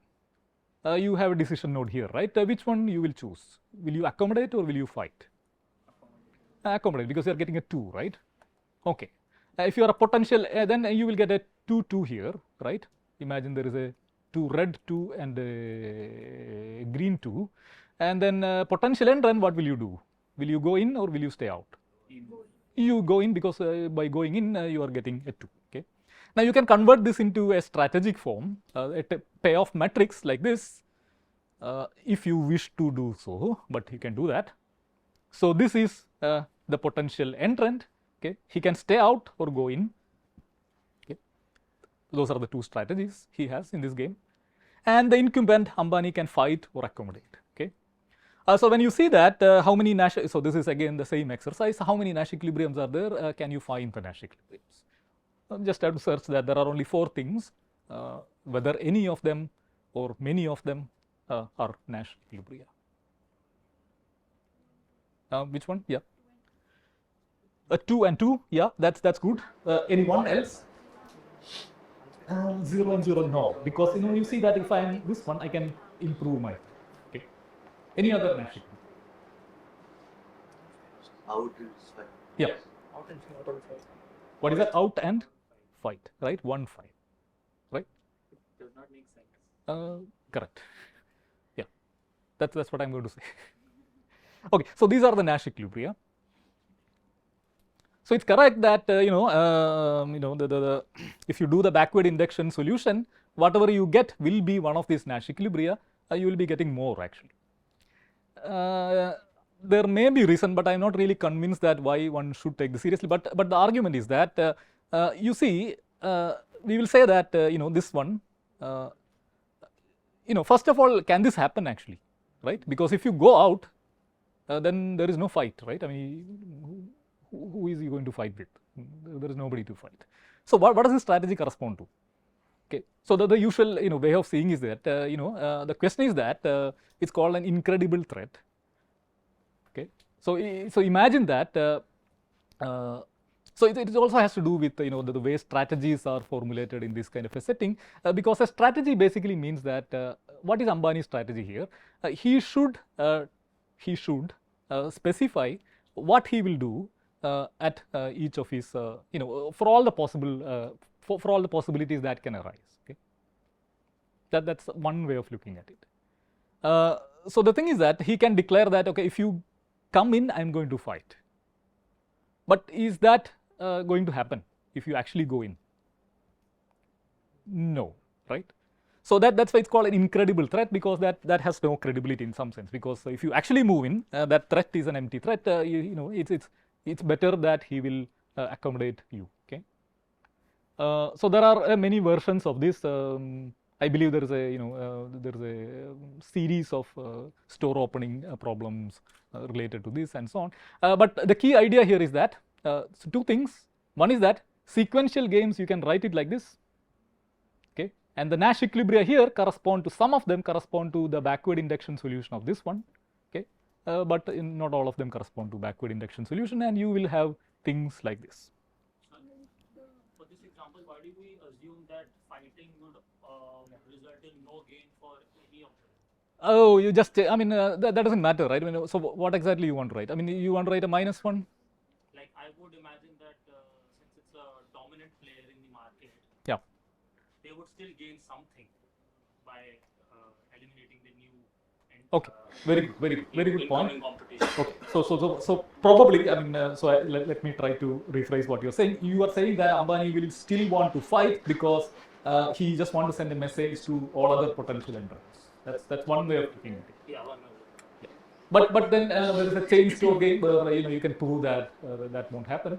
You have a decision node here, right? Which one you will choose? Will you accommodate or will you fight? Accommodate, because you are getting a 2, right? Okay. If you are a potential, then you will get a 2-2 here, right? Imagine there is a 2 red 2 and a green 2, and then potential end run, what will you do? Will you go in or will you stay out? You go in, because by going in you are getting a 2. Okay. Now you can convert this into a strategic form, a payoff matrix like this, if you wish to do so, but you can do that. So this is the potential entrant. Okay, he can stay out or go in. Okay, those are the 2 strategies he has in this game, and the incumbent Ambani can fight or accommodate. Okay. So when you see that, how many Nash, so this is again the same exercise, how many Nash equilibriums are there, can you find the Nash equilibriums? Just have to search that there are only 4 things, whether any of them or many of them are Nash equilibria. Which one? Yeah. 2 and 2, yeah, that's good. Anyone else? 0 and 0, no, because you see that if I am this one, I can improve my. Okay. Any other Nash equilibrium? Out is fine. Yeah. Out and fight. What is that? Out and fight, right? 1-5, right? It does not make sense. Correct. Yeah, that's what I'm going to say. Okay, so these are the Nash equilibria. So it's correct that if you do the backward induction solution, whatever you get will be one of these Nash equilibria. You will be getting more actually. There may be reason, but I'm not really convinced that why one should take this seriously. But the argument is that you see, we will say that this one, first of all, can this happen actually, right? Because if you go out, then there is no fight, right? I mean, who is he going to fight with? There is nobody to fight. So what does this strategy correspond to? Okay, so the usual way of seeing is that the question is that it's called an incredible threat. Okay, so imagine that. So it also has to do with the way strategies are formulated in this kind of a setting, because a strategy basically means that what is Ambani's strategy here? He should specify what he will do at each of his for all the possible for all the possibilities that can arise. Okay, that's one way of looking at it. So the thing is that he can declare that, okay, if you come in, I'm going to fight. But is that going to happen if you actually go in? No, right? So that's why it's called an incredible threat, because that has no credibility in some sense. Because if you actually move in, that threat is an empty threat. It's better that he will accommodate you. Okay. So there are many versions of this. I believe there is a series of store opening problems related to this and so on. But the key idea here is that so 2 things. One is that sequential games, you can write it like this. Okay, and the Nash equilibria here correspond to, some of them correspond to the backward induction solution of this one. Okay, but not all of them correspond to backward induction solution, and you will have things like this. why do we assume that fighting would result in no gain for any of them? Oh, you just, I mean, that doesn't matter, right? I mean, so what exactly you want to write? I mean, you want to write a -1? Like I would imagine that since it's a dominant player in the market, Yeah. they would still gain something by eliminating the new and Okay. Very good point. incoming competition. Okay. So probably, I mean, let me try to rephrase what you're saying. You are saying that Ambani will still want to fight because he just want to send a message to all other potential entrants. That's one way of looking at it. Yeah, one But then there is a chain store game where you can prove that that won't happen.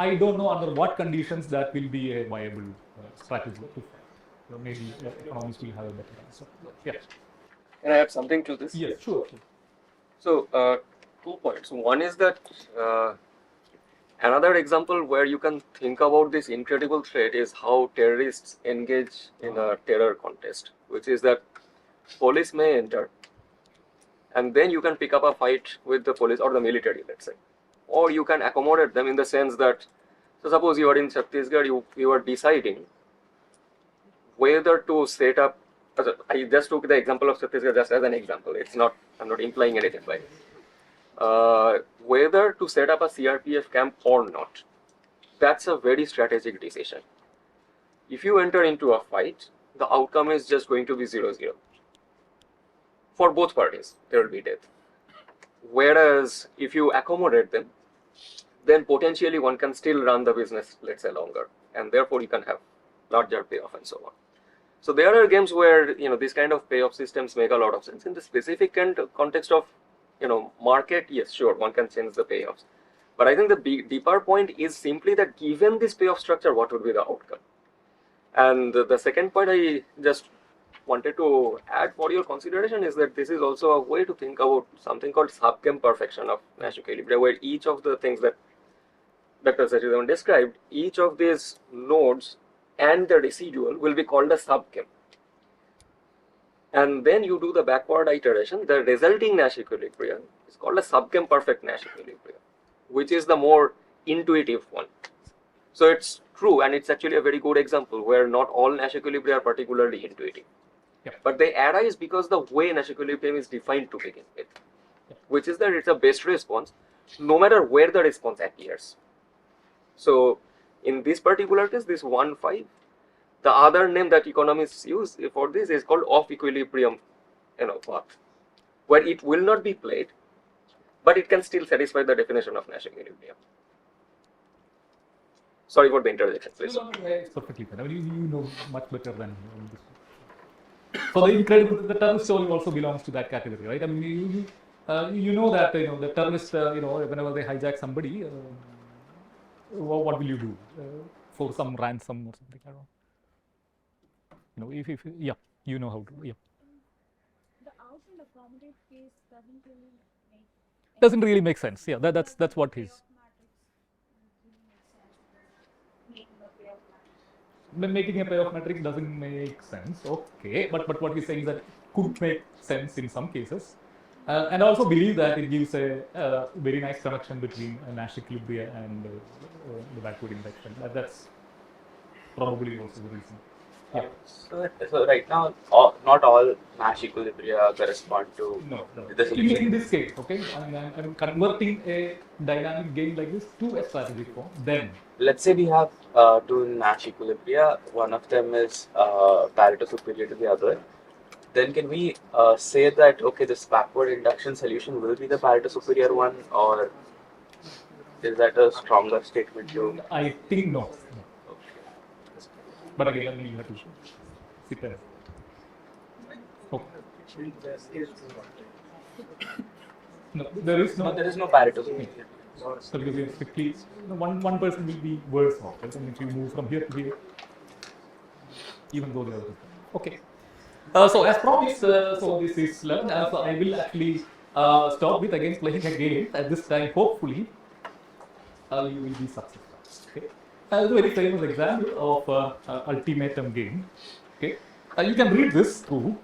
I don't know under what conditions that will be a viable strategy to fight. Maybe economists will have a better answer. Yeah. Can I add something to this? Yes, sure. So, 2 points. One is that another example where you can think about this incredible threat is how terrorists engage in a terror contest, which is that police may enter and then you can pick up a fight with the police or the military, let's say. Or you can accommodate them in the sense that, so suppose you are in Chhattisgarh, you are deciding whether to set up, I just took the example of Chhattisgarh just as an example, I'm not implying anything by it. Whether to set up a CRPF camp or not, that's a very strategic decision. If you enter into a fight, the outcome is just going to be 0-0. For both parties, there will be death. Whereas if you accommodate them, then potentially one can still run the business, let's say, longer, and therefore you can have larger payoff and so on. So there are games where these kind of payoff systems make a lot of sense. In the specific context of market, yes, sure, one can change the payoffs. But I think the deeper point is simply that given this payoff structure, what would be the outcome? And the second point I just wanted to add for your consideration is that this is also a way to think about something called subgame perfection of Nash equilibrium, where each of the things that Dr. Sasidevan described, each of these nodes and the residual will be called a subgame. And then you do the backward iteration, the resulting Nash equilibrium is called a subgame perfect Nash equilibrium, which is the more intuitive one. So it's true, and it's actually a very good example where not all Nash equilibria are particularly intuitive. Yeah. But they arise because the way Nash equilibrium is defined to begin with, which is that it's a best response no matter where the response appears. So in this particular case, this 1-5, the other name that economists use for this is called off equilibrium path, where it will not be played, but it can still satisfy the definition of Nash equilibrium. Sorry for the interjection, please. No, it's perfectly fine. I mean, you know much better than this. So the incredible, the terrorist story also belongs to that category, right? I mean, you know that the terrorists, whenever they hijack somebody, what will you do for some ransom or something? I don't know. If yeah, you know how to. Yeah. The out and accommodate case Doesn't really make sense. Yeah, that's what he's. Making a payoff matrix doesn't make sense. Okay, but what he's saying is that it could make sense in some cases, and I also believe that it gives a very nice connection between Nash equilibria and the backward induction. That's probably also the reason. Yeah. So right now, not all Nash equilibria correspond to No. the solution. In this case, okay, I'm converting a dynamic game like this to a strategic form. Then, Let's say we have two Nash equilibria. One of them is Pareto superior to the other. Then can we say that okay, this backward induction solution will be the Pareto superior one, or is that a stronger statement to? I think no. But again, you have to sit there. Okay. No, there is No, no. there is no Pareto superior. So because you're strictly, one person will be worse off. Right? And if you move from here to here, even though the other. Okay. So as promised, so this is learned. So I will actually stop with again playing a game. At this time, hopefully, you will be successful. Okay. It's a very famous example of ultimatum game. Okay. You can read this through.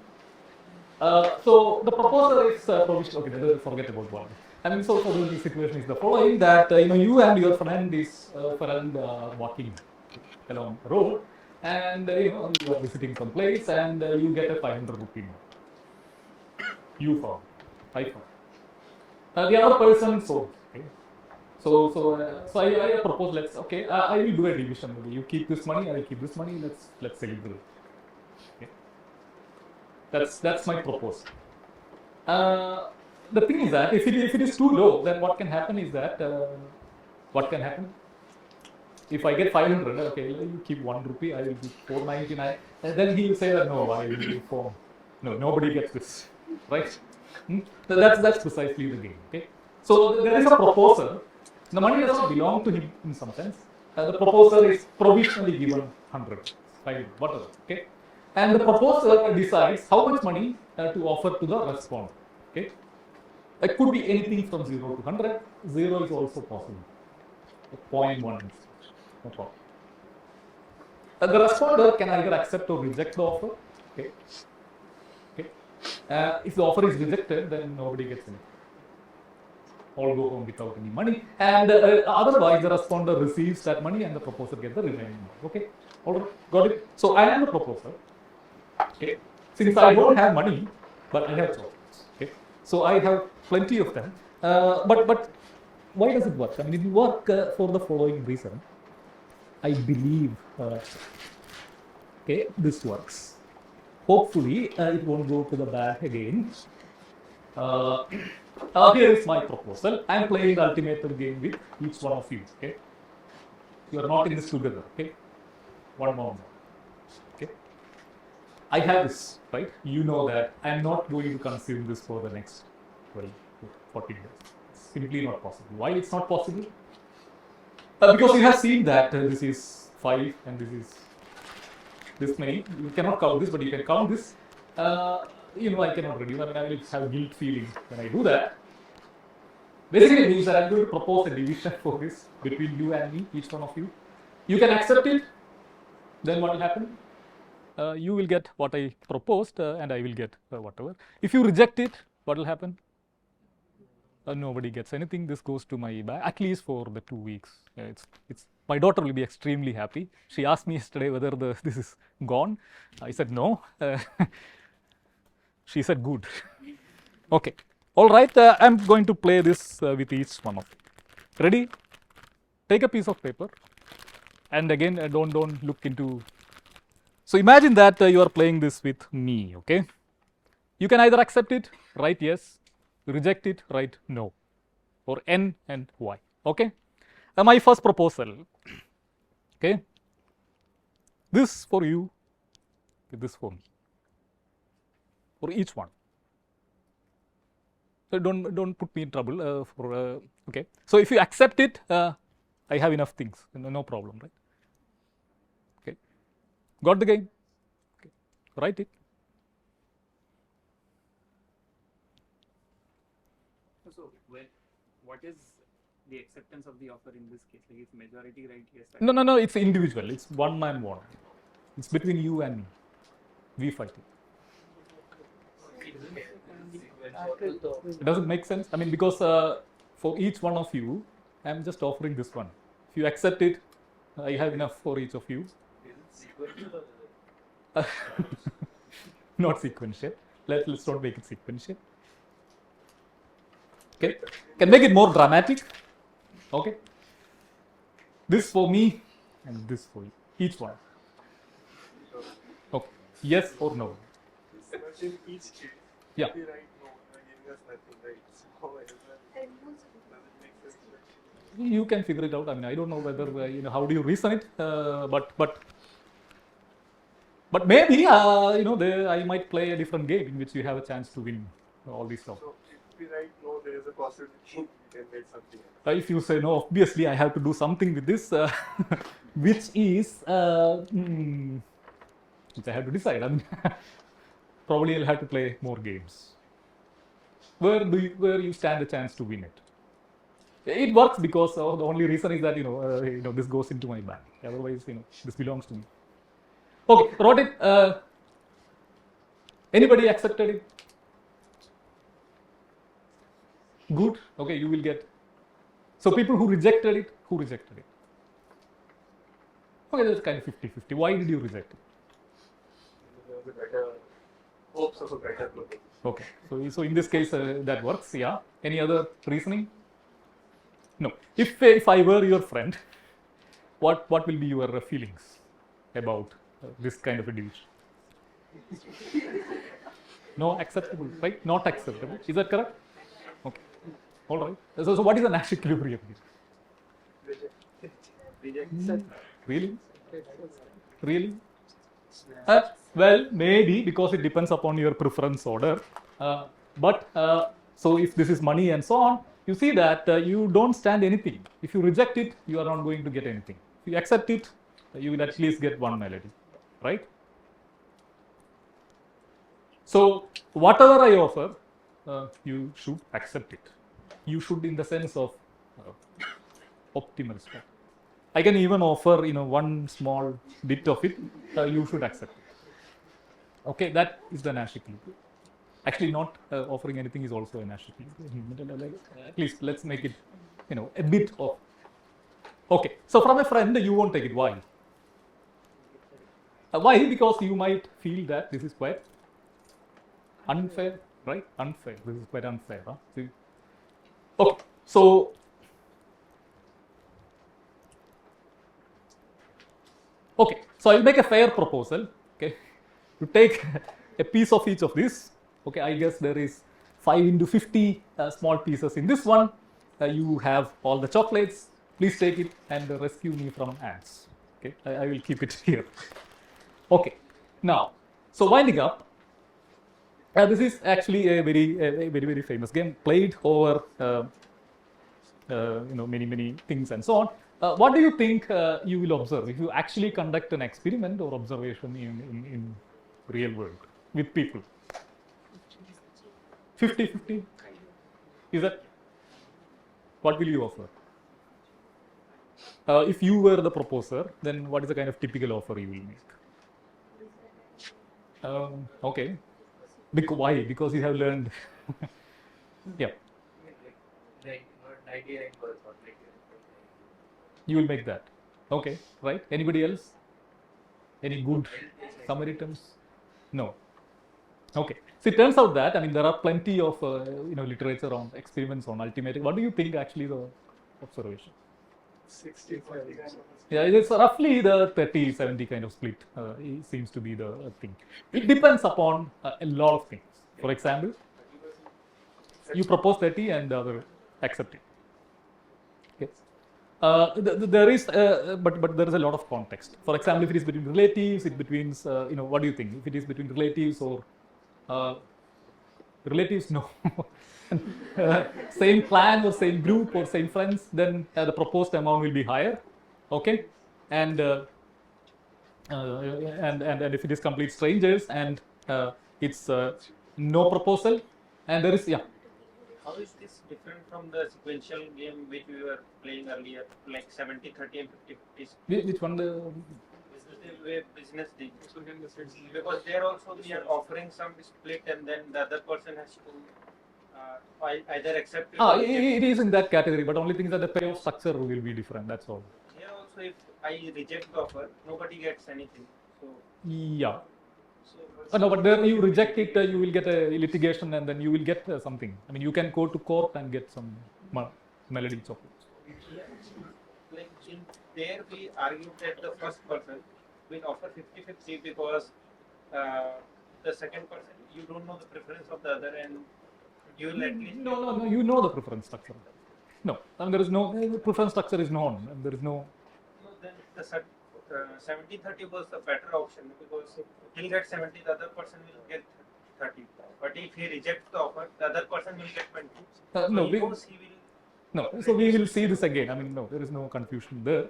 So the proposer is provisional. Okay, forget about one. I mean, so the situation is the following: that you and your friend is walking along the road, and you are visiting some place, and you get a 500 rupee note. You found, I found. The other person saw. Okay. So I propose, let's, okay, I will do a division. Maybe you keep this money, I will keep this money. Let's celebrate. Okay. That's my proposal. The thing is that if it is too low, then what can happen is that what can happen? If I get 500, okay, you keep 1 rupee, I will give 499, and then he will say that no, I will give 4. No, nobody gets this, right? So that's precisely the game. Okay. So there is a proposer. The money does not belong to him in some sense. The proposer is provisionally given 100, right? Whatever. Okay. And the proposer decides how much money to offer to the respondent. Okay. It could be anything from 0 to 100. 0 is also possible. 0.1. No problem. The responder can either accept or reject the offer. Okay. Okay. If the offer is rejected, then nobody gets anything. All go home without any money. And otherwise, the responder receives that money and the proposer gets the remaining money. Okay. All right. Got it. So I am the proposer. Okay. Since I don't have money, but I have chocolates. Okay. So I have plenty of them. But why does it work? I mean, it will work for the following reason. I believe, okay, this works. Hopefully, it won't go to the bad again. Here is my proposal. I am playing the ultimatum game with each one of you. Okay, you are not in this together. Okay, one more. Okay, I have this, right? You know that I am not going to consume this for the next 12 to 14 days. It's simply not possible. Why it's not possible? Because you have seen that this is 5 and this is this many. You cannot count this, but you can count this. I cannot reduce. I mean, I will have guilt feeling when I do that. Basically, it means that I'm going to propose a division for this between you and me, each one of you. You can accept it. Then what will happen? You will get what I proposed, and I will get whatever. If you reject it, what will happen? Nobody gets anything. This goes to my bag, at least for the 2 weeks. It's my daughter will be extremely happy. She asked me yesterday whether this is gone. I said no. She said good. Okay. All right. I'm going to play this with each one of you. Ready? Take a piece of paper, and again, don't look into. So imagine that you are playing this with me. Okay. You can either accept it, write yes. Reject it, write no, or N and Y. Okay. My first proposal. Okay. This for you, this for me, for each one. So don't put me in trouble okay. So if you accept it, I have enough things, no problem, right? Okay. Got the game? Okay. Write it. So, what is the acceptance of the offer in this case? Like, if majority right, yes. No. It's individual. It's one man one. It's between you and me. We fight it. It doesn't make sense. I mean, because for each one of you, I'm just offering this one. If you accept it, I have enough for each of you. Not sequential. Let's not make it sequential. Okay, can make it more dramatic. Okay, this for me and this for you, each one. Okay, yes or no? Yeah. You can figure it out. I mean, I don't know whether how do you reason it, but maybe I might play a different game in which you have a chance to win all these stuff. So if we write no, there is a possibility we can get something else. If you say no, obviously I have to do something with this, which is which I have to decide. I mean, probably I'll have to play more games. Where you stand a chance to win it? It works because the only reason is that this goes into my bag. Otherwise, this belongs to me. Okay, wrote it. Anybody accepted it? good, okay, you will get. So people who rejected it, Okay, that's kind of 50-50. Why did you reject it? Better hopes of a better clothing. Okay, so in this case that works. Yeah. Any other reasoning? No. If I were your friend, what will be your feelings about this kind of a division? No, acceptable, right? Not acceptable. Is that correct? Okay. All right. So what is the Nash equilibrium here? Really? Really? Well, maybe because it depends upon your preference order. But so if this is money and so on, you see that you don't stand anything. If you reject it, you are not going to get anything. If you accept it, you will at least get one melody, right? So whatever I offer, you should accept it. You should, in the sense of optimal spot. I can even offer, one small bit of it. You should accept it. Okay, that is the Nash equilibrium. Actually, not offering anything is also a Nash equilibrium. At least let's make it, a bit of. Okay, so from a friend, you won't take it. Why? Why? Because you might feel that this is quite unfair, right? Unfair. This is quite unfair. Huh? See? Okay, so. Okay, so I'll make a fair proposal. Okay, to take a piece of each of these. Okay, I guess there is 5 into 50 small pieces in this one. You have all the chocolates. Please take it and rescue me from ants. Okay, I will keep it here. Okay, now, so winding up. This is actually a very famous game played over many things and so on. What do you think you will observe if you actually conduct an experiment or observation in real world with people? 50-50? Is that? What will you offer? If you were the proposer, then what is the kind of typical offer you will make? Okay. Why? Because you have learned. Yeah. You will make that. Okay, right? Anybody else? Any good Samaritans? No. Okay. So it turns out that, there are plenty of literature on experiments on ultimate. What do you think actually the observation? 65. Yeah, it's roughly the 30-70 kind of split. It seems to be the thing. It depends upon a lot of things. For example, you propose 30 and the other accept it. Okay. There is, but there is a lot of context. For example, if it is between relatives, it between, what do you think? If it is between relatives or relatives, no. Same clan or same group or same friends, then the proposed amount will be higher. Okay, and if it is complete strangers and it's no proposal, and there is How is this different from the sequential game which we were playing earlier, like 70-30 and 50-50? Which one? The business deal. Because there also we are offering some split and then the other person has to either accept it or reject it is in that category, but only thing is that the payoff structure will be different. That's all. Here also, if I reject the offer, nobody gets anything. So Yeah. so No, but there you reject it, you will get a litigation, and then you will get something. You can go to court and get some melody chocolates. like in there we argued that the first person will offer 50-50 because the second person, you don't know the preference of the other and you will at least No, you know the preference structure. No, there is no preference structure is known, and there is no. No, then the 70-30 was the better option because he'll get 70, the other person will get 30. But if he rejects the offer, the other person will get 20. So No, he knows he will. No, so we will see this again. No, there is no confusion there.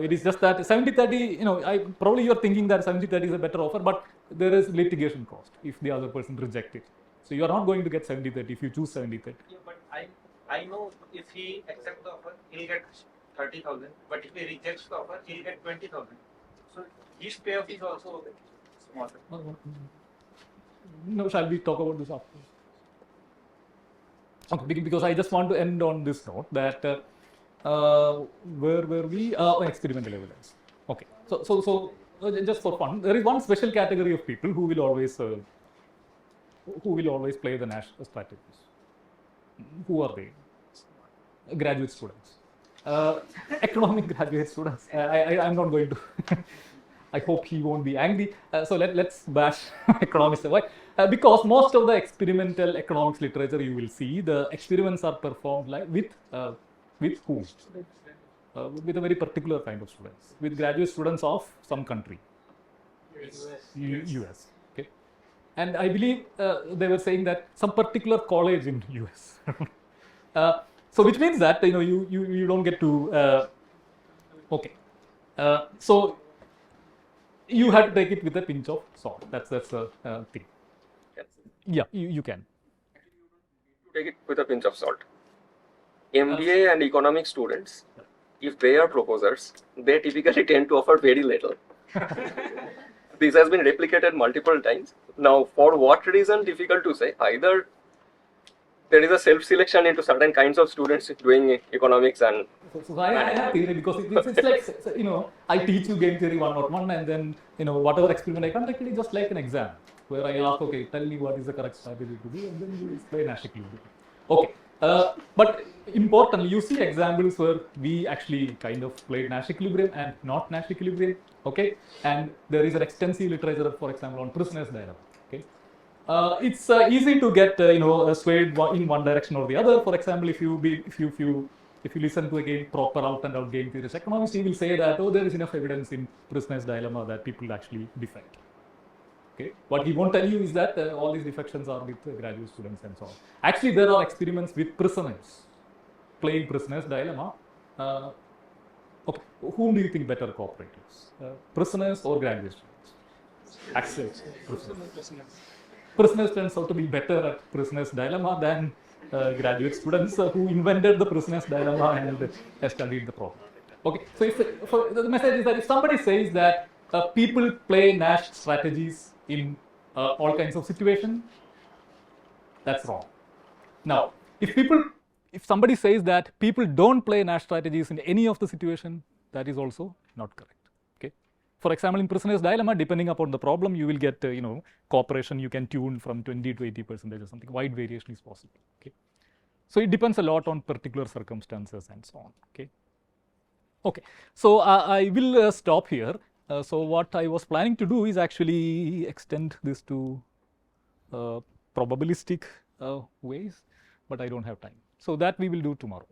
It is just that 70-30, probably you're thinking that 70-30 is a better offer, but there is litigation cost if the other person rejects it. So you are not going to get 70-30 if you choose 70-30. Yeah, but I know if he accepts the offer, he'll get 30,000. But if he rejects the offer, he'll get 20,000. So his payoff is also smaller. No, shall we talk about this after? Okay, because I just want to end on this note that where were we? Experimental evidence. Okay, so just for fun, there is one special category of people who will always play the Nash strategies. Who are they? Graduate students, economic graduate students. I'm not going to. I hope he won't be angry. So let's bash economics. Why? Because most of the experimental economics literature you will see, the experiments are performed like with whom? With a very particular kind of students, with graduate students of some country. US. Okay. And I believe they were saying that some particular college in US. So which means that you don't get to okay. So you have to take it with a pinch of salt. That's a thing. Yeah, you can. Take it with a pinch of salt. MBA and economic students, if they are proposers, they typically tend to offer very little. This has been replicated multiple times. Now, for what reason, difficult to say. Either there is a self-selection into certain kinds of students doing economics and so I have theory because it's like, I teach you game theory 101 and then, whatever experiment I conduct is just like an exam where I ask, okay, tell me what is the correct strategy to do and then you explain Nash equilibrium. Okay, but importantly, you see examples where we actually kind of played Nash equilibrium and not Nash equilibrium, okay? And there is an extensive literature, for example, on prisoner's dilemma, okay? It's easy to get swayed in one direction or the other. For example, if you listen to a proper out and out game theorist economics, you will say that there is enough evidence in prisoner's dilemma that people actually defect. Okay, what he won't tell you is that all these defections are with graduate students and so on. Actually, there are experiments with prisoners playing prisoner's dilemma. Okay, whom do you think better cooperators, prisoners or graduate students? Actually, prisoners turns out to be better at prisoner's dilemma than graduate students who invented the prisoner's dilemma and studied the problem. Okay, so the message is that if somebody says that people play Nash strategies in all kinds of situations, that's wrong. Now, if somebody says that people don't play Nash strategies in any of the situation, that is also not correct. Okay. For example, in prisoner's dilemma, depending upon the problem, you will get cooperation. You can tune from 20 to 80% or something. Wide variation is possible. Okay. So it depends a lot on particular circumstances and so on. Okay. Okay. So I will stop here. So what I was planning to do is actually extend this to probabilistic ways, but I don't have time. So that we will do tomorrow.